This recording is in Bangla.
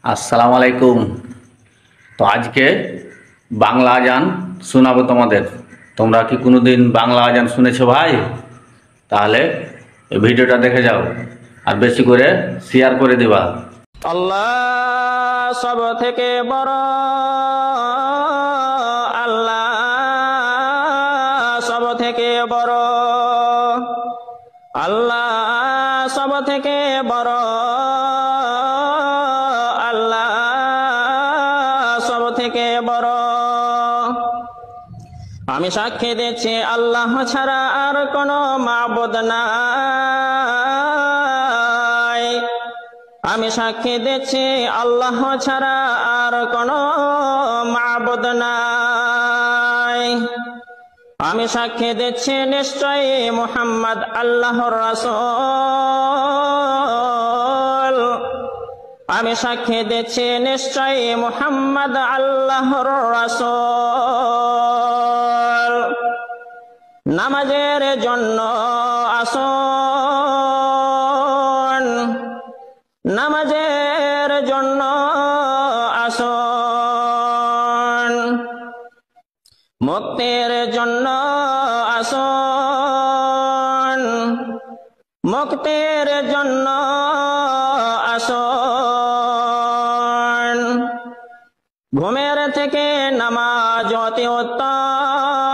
আসসালামু আলাইকুম। তো আজকে বাংলা আজান শোনাবো তোমাদের। তোমরা কি কোনোদিন বাংলা আজান শুনেছো ভাই? তাহলে এই ভিডিওটা দেখে যাও আর বেশি করে শেয়ার করে দিবা। আল্লাহ সব থেকে বড়, আল্লাহ সব থেকে বড়, আল্লাহ সব থেকে বড়, আল্লাহ সব থেকে বড়। আমি সাক্ষী দিচ্ছি আল্লাহ ছাড়া আর কোনো মাবুদ নাই। আমি সাক্ষী দিচ্ছি আল্লাহ ছাড়া আর কোনো মাবুদ নাই। আমি সাক্ষী দিচ্ছি নিশ্চয়ই মুহাম্মদ আল্লাহর রাসূল। আমি সাক্ষী দিচ্ছি নিশ্চয়ই মুহাম্মদ আল্লাহর রাসূল। নামাজের জন্য আসুন, নামাজের জন্য আসুন, মুক্তির জন্য আসুন, মুক্তির জন্য আসুন। ঘুমের থেকে নামাজ অতি উত্তম,